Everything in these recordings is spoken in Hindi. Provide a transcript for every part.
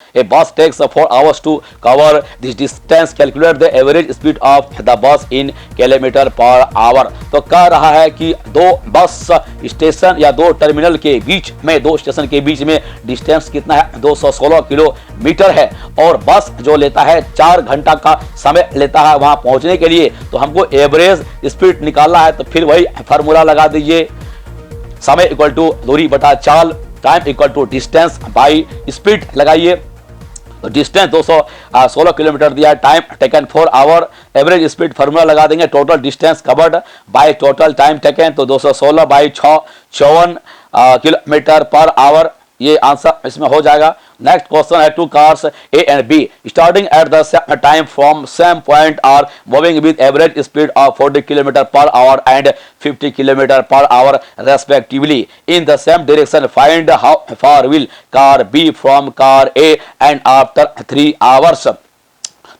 A bus takes 4 hours to cover this distance. Calculate the average speed of the bus in kilometre per our. तो कह रहा है कि दो बस स्टेशन या दो टर्मिनल के बीच में, दो स्टेशन के बीच में डिस्टेंस कितना है, 216 किलोमीटर है, और बस जो लेता है 4 घंटा का समय लेता है वहां पहुंचने के लिए। तो हमको एवरेज स्पीड निकालना है, तो फिर वही फार्मूला लगा दीजिए, समय इक्वल टू दूरी बटा चाल, time equal to distance by speed लगाइए। तो डिस्टेंस 216 किलोमीटर दिया है, time taken 4 hour, average speed formula लगा देंगे, total distance covered by total time taken, तो 216 बाई 6 54 किलोमीटर पर आवर, ये आंसर इसमें हो जाएगा। नेक्स्ट क्वेश्चन है, two cars A and B starting at the same time from same point are moving with average speed of 40 kilometre per hour and 50 kilometre per hour respectively in the same direction. Find how far will car B from car A and after 3 hours.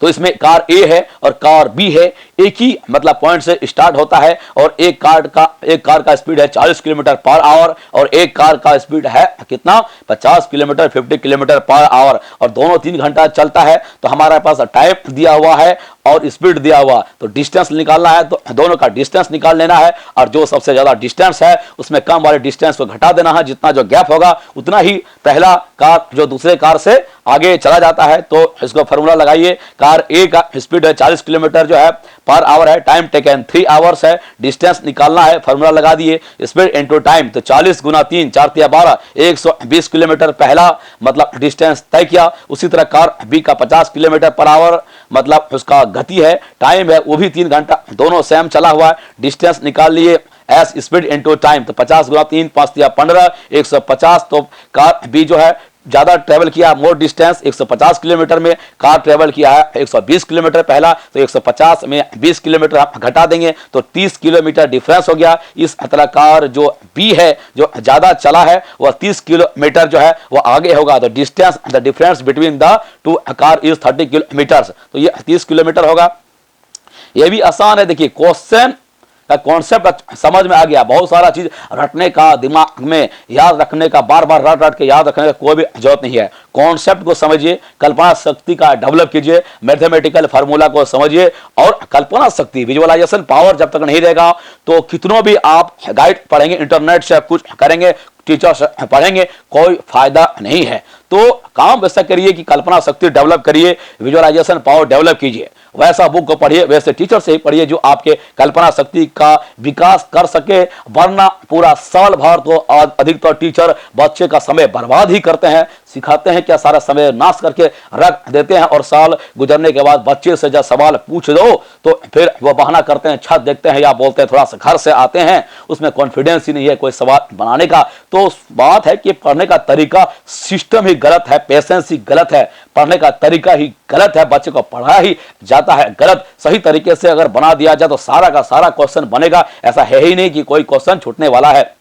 तो इसमें कार ए है और कार बी है, एक ही मतलब पॉइंट से स्टार्ट होता है, और एक कार का स्पीड है 40 किलोमीटर पर आवर और एक कार का स्पीड है कितना, 50 किलोमीटर 50 किलोमीटर पर आवर, और दोनों 3 घंटा चलता है। तो हमारे पास टाइम दिया हुआ है और स्पीड दिया हुआ, तो डिस्टेंस निकालना है, तो दोनों का डिस्टेंस निकाल लेना है, और जो सबसे ज्यादा डिस्टेंस है उसमें कम वाले डिस्टेंस को घटा देना है, जितना जो गैप होगा उतना ही पहला कार जो दूसरे कार से आगे चला जाता है। तो इसको फार्मूला लगाइए, कार ए का स्पीड है 40 किलोमीटर जो है पर आवर है, टाइम टेकन 3 आवर्स है, डिस्टेंस निकालना है, फार्मूला लगा दिए, स्पीड इनटू टाइम, तो 40 गुना 3 4 3 12 120 किलोमीटर पहला मतलब डिस्टेंस तय किया। उसी तरह कार बी का 50 किलोमीटर पर आवर मतलब उसका गति है, टाइम है वो भी 3 घंटा, दोनों सेम चला हुआ है, डिस्टेंस निकाल लिए एस स्पीड इनटू टाइम, तो 50 गुना 3 5 3 15 150। तो कार बी जो है ज्यादा ट्रेवल किया, मोर डिस्टेंस 150 किलोमीटर में, कार ट्रेवल किया है 120 किलोमीटर पहला, तो 150 में 20 किलोमीटर आप घटा देंगे तो 30 किलोमीटर डिफरेंस हो गया। इस तरह कार जो बी है जो ज्यादा चला है वह 30 किलोमीटर जो है वह आगे होगा, तो distance the difference between the two car is 30 kilometre, तो ये 30 किलोमीटर होगा। ये भी आसान है, देखिए क्वेश्चन का कॉन्सेप्ट समझ में आ गया, बहुत सारा चीज रटने का, दिमाग में याद रखने का, बार बार रट के याद रखने का कोई भी जरूरत नहीं है। कॉन्सेप्ट को समझिए, कल्पना शक्ति का डेवलप कीजिए, मैथमेटिकल फार्मूला को समझिए, और कल्पना शक्ति विजुअलाइजेशन पावर जब तक नहीं रहेगा तो कितनों भी आप गाइड पढ़ेंगे, इंटरनेट से कुछ करेंगे, टीचर से पढ़ेंगे, कोई फायदा नहीं है। तो काम वैसा करिए कि कल्पना शक्ति डेवलप करिए, विजुअलाइजेशन पावर डेवलप कीजिए, वैसा बुक को पढ़िए, वैसे टीचर से ही पढ़िए जो आपके कल्पना शक्ति का विकास कर सके, वरना पूरा साल भर तो अधिकतर टीचर बच्चे का समय बर्बाद ही करते हैं, सिखाते हैं क्या सारा समय नाश करके रख देते हैं, और साल गुजरने के बाद बच्चे से जब सवाल पूछ दो तो फिर वो बहाना करते हैं, छत देखते हैं या बोलते हैं थोड़ा सा घर से आते हैं, उसमें कॉन्फिडेंस ही नहीं है कोई सवाल बनाने का। तो बात है कि पढ़ने का तरीका, सिस्टम ही गलत है, पेशेंस ही गलत है, पढ़ने का तरीका ही गलत है, बच्चे को पढ़ा ही जाता है गलत। सही तरीके से अगर बना दिया जाए तो सारा का सारा क्वेश्चन बनेगा, ऐसा है ही नहीं कि कोई क्वेश्चन छूटने वाला है।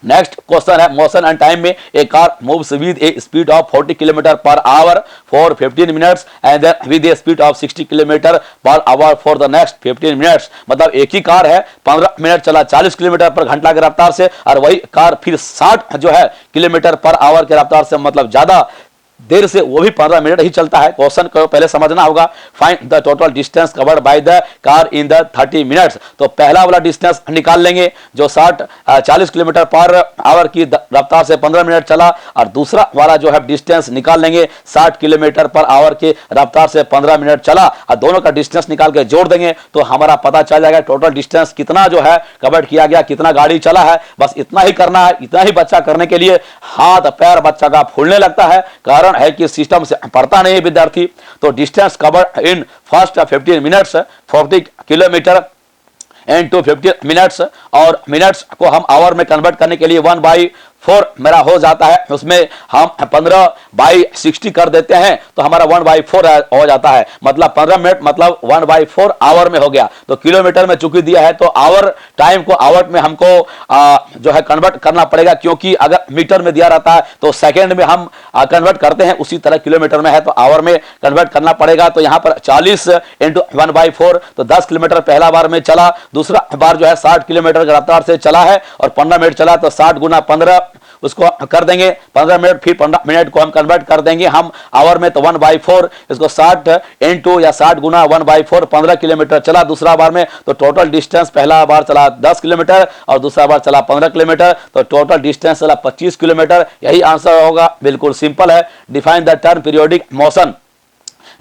नेक्स्ट क्वेश्चन है, मोशन एंड टाइम में a car moves with a speed of 40 kilometre per hour for 15 minutes and then with a speed of 60 kilometre per hour for the next 15 minutes. मतलब एक ही कार है 15 मिनट चला 40 किलोमीटर पर घंटा की रफ्तार से, और वही कार फिर 60 जो है किलोमीटर पर आवर की रफ्तार से, मतलब ज्यादा देर से, वो भी 15 मिनट ही चलता है। क्वेश्चन को पहले समझना होगा। Find the total distance covered by the car in the 30 minutes. तो पहला वाला डिस्टेंस निकाल लेंगे जो 40 किलोमीटर पर आवर की रफ्तार से 15 मिनट चला, और दूसरा वाला जो है डिस्टेंस निकाल लेंगे 60 किलोमीटर पर आवर की रफ्तार से 15 मिनट चला, और दोनों का डिस्टेंस निकाल के जोड़ देंगे तो हमारा पता चल जाएगा टोटल डिस्टेंस कितना जो है कवर्ड किया गया, कितना गाड़ी चला है। बस इतना ही करना है। इतना ही बच्चा करने के लिए हाथ पैर बच्चा का फूलने लगता है, कारण है कि सिस्टम से पढ़ता नहीं विद्यार्थी। तो distance cover in first 15 minutes 40 kilometre into 15 minutes, और मिनट्स को हम आवर में कन्वर्ट करने के लिए 1/4 मेरा हो जाता है, उसमें हम 15/60 कर देते हैं तो हमारा 1/4 हो जाता है। मतलब 15 मिनट मतलब 1/4 आवर में हो गया। तो किलोमीटर में चूंकि दिया है तो आवर टाइम को आवर में हमको जो है कन्वर्ट करना पड़ेगा, क्योंकि अगर मीटर में दिया रहता है तो सेकेंड में हम कन्वर्ट करते हैं, उसी तरह किलोमीटर में है तो आवर में कन्वर्ट करना पड़ेगा। तो यहाँ पर 40 × 1/4 तो 10 किलोमीटर पहला बार में चला, दूसरा बार जो है 60 किलोमीटर की रफ्तार से चला है और 15 मिनट चला, तो 60 × 15 उसको कर देंगे 15 मिनट, फिर 15 मिनट को हम कन्वर्ट कर देंगे हम आवर में, तो 1/4 इसको 60 इंटू या 60 गुना 1/4 15 किलोमीटर चला दूसरा बार में। तो टोटल डिस्टेंस पहला बार चला 10 किलोमीटर और दूसरा बार चला 15 किलोमीटर, तो टोटल डिस्टेंस चला 25 किलोमीटर। यही आंसर होगा, बिल्कुल सिंपल है। Define the term periodic motion,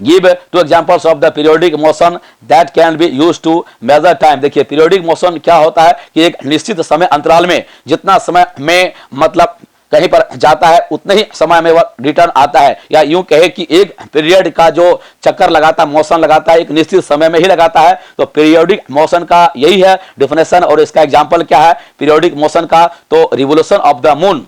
give 2 examples of the periodic motion that can be used to measure time. देखिए पीरियोडिक मोशन क्या होता है कि एक निश्चित समय अंतराल में जितना समय में मतलब कहीं पर जाता है उतने ही समय में वह रिटर्न आता है, या यूं कहे कि एक पीरियड का जो चक्कर लगाता है, मोशन लगाता है, एक निश्चित समय में ही लगाता है। तो पीरियोडिक मोशन का यही है डिफिनेशन। और इसका एग्जांपल क्या है पीरियोडिक मोशन का, तो revolution of the moon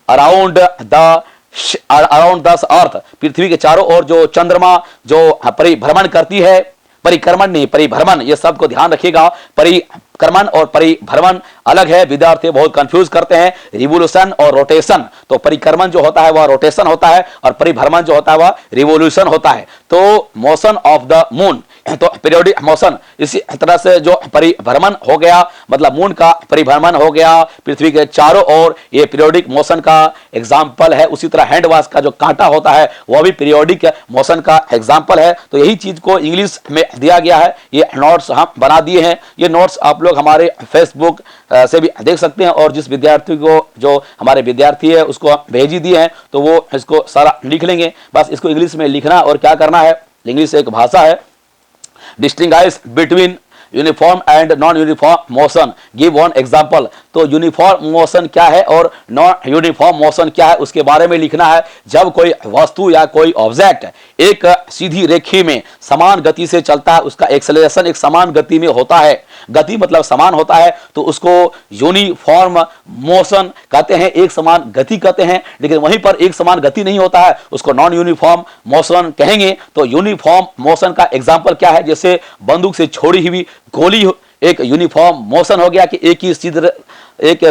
around the earth, पृथ्वी के चारों ओर जो चंद्रमा जो परिभ्रमण करती है, परिक्रमण नहीं परिभ्रमण, ये सब को ध्यान रखिएगा। परिक्रमण और परिभ्रमण अलग है, विद्यार्थी बहुत कंफ्यूज करते हैं। रिवोल्यूशन और रोटेशन, तो परिक्रमण जो होता है वह रोटेशन होता है और परिभ्रमण जो होता है वह रिवोल्यूशन होता है। तो मोशन ऑफ द मून, तो पीरियोडिक मोशन इसी तरह से जो परिभ्रमण हो गया, मतलब मून का परिभ्रमण हो गया पृथ्वी के चारों ओर, ये पीरियोडिक मोशन का एग्जाम्पल है। उसी तरह हैंड वॉश का जो कांटा होता है वह भी पीरियोडिक मोशन का एग्जाम्पल है। तो यही चीज को इंग्लिश में दिया गया है, ये नोट्स हम बना दिए हैं। ये नोट्स आप लोग हमारे फेसबुक से भी देख सकते हैं, और जिस विद्यार्थी को जो हमारे विद्यार्थी है उसको भेज ही दिए हैं, तो वो इसको सारा लिख लेंगे। बस इसको इंग्लिश में लिखना और क्या करना है, इंग्लिश एक भाषा है। Distinguish between uniform and non uniform motion, give one example. तो यूनिफॉर्म मोशन क्या है और नॉन यूनिफॉर्म मोशन क्या है उसके बारे में लिखना है। जब कोई वस्तु या कोई ऑब्जेक्ट एक सीधी रेखी में समान गति से चलता है, उसका एक्सेलरेशन एक समान गति में होता है, गति मतलब समान होता है, तो उसको यूनिफॉर्म मोशन कहते हैं, एक समान गति कहते हैं। लेकिन वहीं पर एक समान गति नहीं होता है, उसको नॉन यूनिफॉर्म मोशन कहेंगे। तो यूनिफॉर्म मोशन का एग्जाम्पल क्या है, जैसे बंदूक से छोड़ी हुई गोली एक यूनिफॉर्म मोशन हो गया कि एक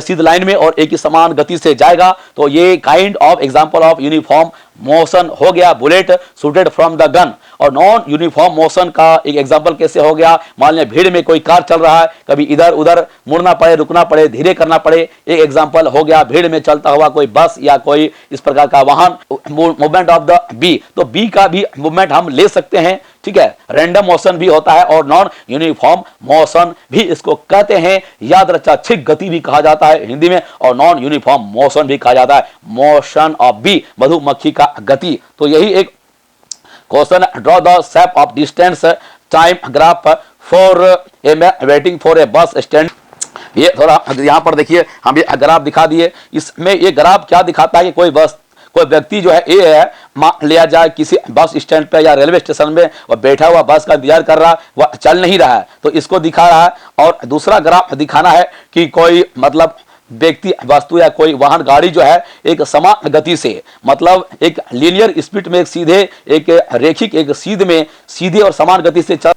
सीध लाइन में और एक ही समान गति से जाएगा, तो ये kind of example of uniform motion हो गया। Bullet shooted from the gun. और नॉन यूनिफॉर्म मोशन का एक एग्जांपल कैसे हो गया, मान लिया भीड़ में कोई कार चल रहा है, कभी इधर उधर मुड़ना पड़े, रुकना पड़े, धीरे करना पड़े, एक एग्जांपल हो गया। भीड़ में चलता हुआ कोई बस या कोई इस प्रकार का वाहन, मूवमेंट ऑफ द बी, तो बी का भी मूवमेंट हम ले सकते हैं, ठीक है। रैंडम मोशन भी होता है और नॉन यूनिफॉर्म मोशन भी इसको कहते हैं। यादृच्छिक गति भी कहा जाता है हिंदी में, और नॉन यूनिफॉर्म मोशन भी कहा जाता है मोशन ऑफ बी, मधुमक्खी का गति। तो यही एक question, draw the shape of distance time graph for a man waiting for a bus stand. ये थोड़ा यहां पर देखिए, हम ये ग्राफ दिखा दिए। इसमें ये ग्राफ क्या दिखाता है कि कोई व्यक्ति जो है ए है, मान लिया जाए किसी बस स्टैंड पे या रेलवे स्टेशन में वह बैठा हुआ बस का इंतजार कर रहा है, वह चल नहीं रहा है, तो इसको दिखा रहा है। और दूसरा ग्राफ दिखाना है कि कोई मतलब व्यक्ति, वस्तु या कोई वाहन, गाड़ी जो है एक समान गति से, मतलब एक लीनियर स्पीड में, एक सीधे एक रेखिक एक सीधे और समान गति से चल,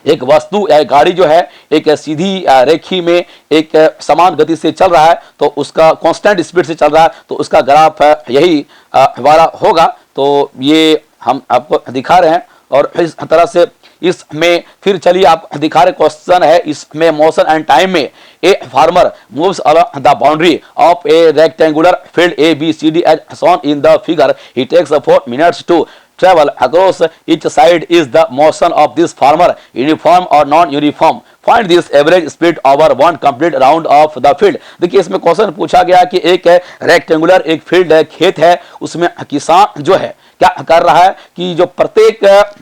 एक वस्तु या गाड़ी जो है एक सीधी रेखी में एक समान गति से चल रहा है, तो उसका कांस्टेंट स्पीड से चल रहा है, तो उसका ग्राफ यही हमारा होगा। तो ये हम आपको दिखा रहे हैं। और इस तरह से इसमें फिर चलिए आप दिखा रहे क्वेश्चन है, इसमें मोशन एंड टाइम में a farmer moves along the boundary of a rectangular field A B C D as shown in the figure. He takes 4 minutes to travel across each side. Is the motion of this farmer uniform or non-uniform? Find this average speed over one complete round of the field. देखिए इसमें क्वेश्चन पूछा गया कि एक रेक्टेंगुलर एक फील्ड है, खेत है, उसमें किसान जो है क्या कर रहा है कि जो प्रत्येक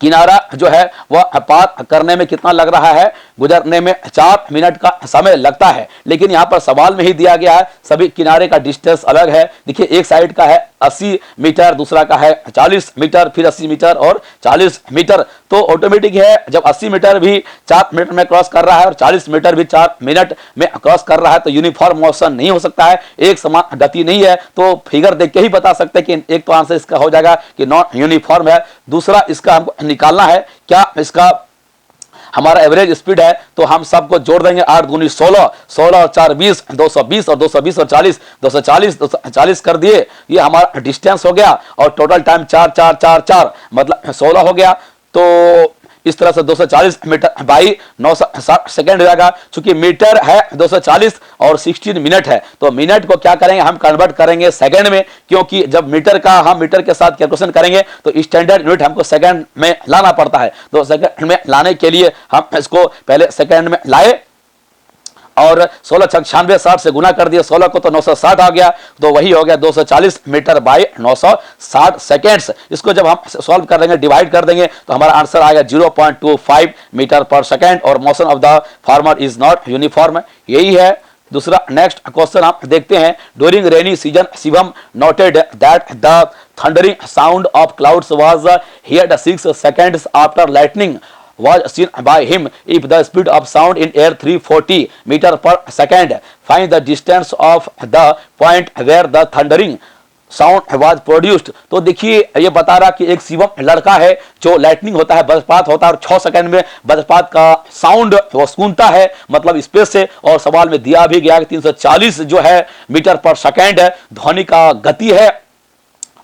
किनारा जो है वह पार करने में कितना लग रहा है, गुजरने में 4 मिनट का समय लगता है। लेकिन यहाँ पर सवाल में ही दिया गया है सभी किनारे का डिस्टेंस अलग है। देखिए एक साइड का है 80 मीटर, दूसरा का है 40 मीटर, फिर 80 मीटर और 40 मीटर। तो ऑटोमेटिक है, जब 80 मीटर भी 4 मिनट में क्रॉस कर रहा है और 40 मीटर भी 4 मिनट में क्रॉस कर रहा है, तो यूनिफॉर्म मोशन नहीं हो सकता है, एक समान गति नहीं है। तो फिगर देख के ही बता सकते हैं कि एक तो आंसर इसका हो जाएगा कि नॉन यूनिफॉर्म है। दूसरा इसका हमको निकालना है क्या इसका हमारा एवरेज स्पीड है, तो हम सबको जोड़ देंगे 8 दूनी 16, 16 और 4 20, 220 और 220 और 40, 240 कर दिए, ये हमारा डिस्टेंस हो गया। और टोटल टाइम 4 4 4 4 मतलब 16 हो गया। तो इस तरह से 240 मीटर बाई 960 सेकेंड हो जाएगा। चूंकि मीटर है 240 और 16 मिनट है, तो मिनट को क्या करेंगे हम कन्वर्ट करेंगे सेकंड में, क्योंकि जब मीटर का हम मीटर के साथ कैलकुलेशन करेंगे तो स्टैंडर्ड यूनिट हमको सेकंड में लाना पड़ता है। तो सेकंड में लाने के लिए हम इसको पहले सेकंड में लाए और 16 छक 96 60 से गुना कर दिया, 16 को तो 960 आ गया, तो वही हो गया 240 मीटर बाई 960 सेकेंड्स। इसको जब हम सॉल्व कर देंगे, डिवाइड कर देंगे, तो हमारा आंसर आएगा 0.25 मीटर पर सेकेंड और motion of the farmer is not uniform. यही है। दूसरा नेक्स्ट क्वेश्चन आप देखते हैं। During rainy season Shivam noted that the thundering sound of clouds was heard 6 seconds after lightning was seen by him if the speed of sound in air 340 meter per second. Find the distance of the point where the thundering sound was produced। तो देखिए ये बता रहा कि एक शिवम लड़का है जो लाइटनिंग होता है, वज्रपात होता है और 6 सेकंड में वज्रपात का साउंड वो सुनता है, मतलब स्पेस से। और सवाल में दिया भी गया कि 340 जो है मीटर पर सेकंड है ध्वनि का गति है,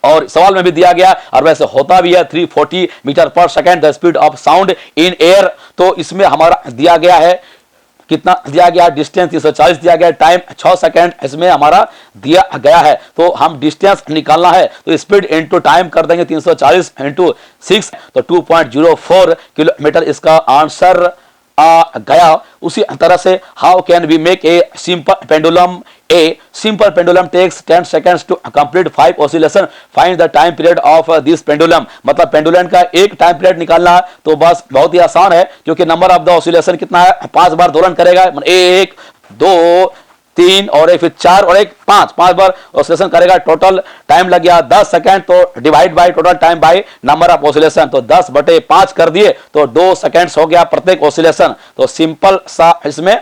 और सवाल में भी दिया गया और वैसे होता भी है 340 मीटर पर second the speed of sound in air. तो इसमें हमारा दिया गया है कितना दिया गया, डिस्टेंस 340 दिया गया, टाइम 6 सेकंड इसमें हमारा दिया गया है। तो हम डिस्टेंस निकालना है तो स्पीड इनटू टाइम कर देंगे, 340 इनटू 6 तो 2.04 किलोमीटर इसका आंसर आ गया। उसी तरह से how can we make a simple pendulum. A simple pendulum takes 10 seconds to complete 5 oscillation. Find the time period of this pendulum। मतलब पेंडुलम का एक टाइम पीरियड निकालना तो बस बहुत ही आसान है, क्योंकि नंबर ऑफ द ऑसिलेशन कितना है, 5 बार दोलन करेगा, 1 2 3 और एक फिर 4 और एक 5 बार ऑसिलेशन करेगा। टोटल टाइम लग गया 10 सेकंड, तो divide by total time by number of oscillation, तो 10/5 कर दिए तो 2 सेकंड्स हो गया प्रत्येक ऑसिलेशन। तो सिंपल सा इसमें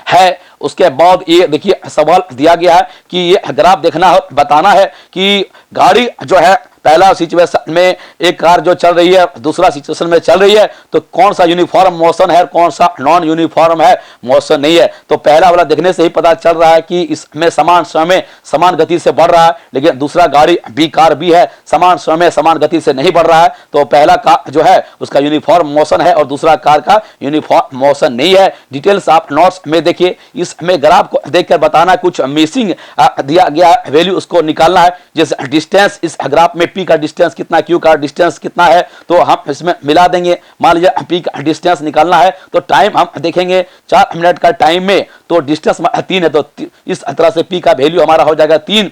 है। उसके बाद ये देखिए सवाल दिया गया है कि ये ग्राफ देखना है, बताना है कि गाड़ी जो है पहला सिचुएशन में एक कार जो चल रही है, दूसरा सिचुएशन में चल रही है, तो कौन सा यूनिफॉर्म मोशन है, कौन सा नॉन यूनिफॉर्म है मोशन नहीं है। तो पहला वाला देखने से ही पता चल रहा है कि इसमें समान समय समान गति से बढ़ रहा है, लेकिन दूसरा गाड़ी बी कार भी है समान समय समान गति से नहीं बढ़ रहा है। तो पहला कार जो है उसका यूनिफॉर्म मोशन है और दूसरा कार का यूनिफॉर्म मोशन नहीं है। डिटेल्स आप नोट्स में देखिए। इसमें ग्राफ को देखकर बताना कुछ मिसिंग दिया गया है, वैल्यू उसको निकालना है। जैसे डिस्टेंस इस ग्राफ में P का डिस्टेंस कितना, Q का डिस्टेंस कितना है, तो हम इसमें मिला देंगे। मान लीजिए P का डिस्टेंस निकालना है तो टाइम हम देखेंगे 4 मिनट का टाइम में, तो डिस्टेंस 3 है, तो इस तरह से P का वैल्यू हमारा हो जाएगा 3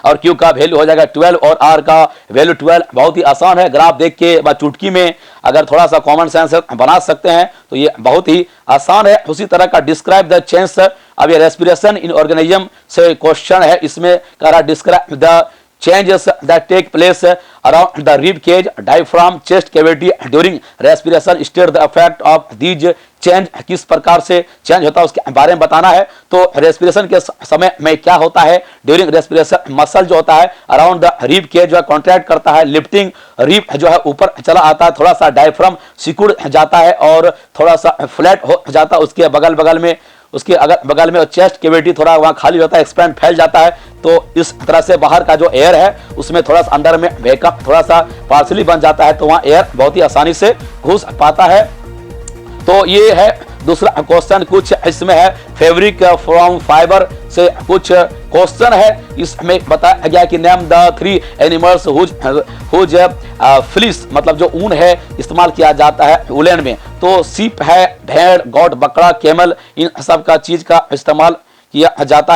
और Q का वैल्यू हो जाएगा 12 और R का वैल्यू 12। बहुत ही आसान है, ग्राफ देख के चुटकी में अगर थोड़ा सा कॉमन सेंस बना सकते हैं तो ये बहुत ही आसान है। उसी तरह का डिस्क्राइब द चेंज, अब ये रेस्पिरेशन इन ऑर्गेनिज्म से क्वेश्चन है, इसमें कह रहा describe the changes that take place around the rib cage, diaphragm, chest cavity during respiration, state the effect of these change, किस प्रकार से चेंज होता है उसके बारे में बताना है। तो रेस्पिरेशन के समय में क्या होता है, ड्यूरिंग रेस्पिरेशन मसल जो होता है अराउंड द रिब केज जो है कॉन्ट्रैक्ट करता है, लिफ्टिंग रिब जो है ऊपर चला आता है, थोड़ा सा डायफ्राम सिकुड़ जाता है और थोड़ा सा फ्लैट हो जाता है, उसके बगल में उसके अगल बगल में चेस्ट कैविटी थोड़ा वहां खाली होता है, एक्सपेंड फैल जाता है। तो इस तरह से बाहर का जो एयर है उसमें थोड़ा सा अंदर में वैक्यूम थोड़ा सा पार्सली बन जाता है, तो वहां एयर बहुत ही आसानी से घुस पाता है। तो ये है दूसरा क्वेश्चन। कुछ इसमें है फैब्रिक फ्रॉम फाइबर से कुछ क्वेश्चन है, इसमें बताया गया कि name the 3 animals whose fleece, मतलब जो ऊन है इस्तेमाल किया जाता है वुलन में। तो सीप है, भेड़, गौट, बकरा, कैमल, इन सब का चीज का इस्तेमाल किया जाता है।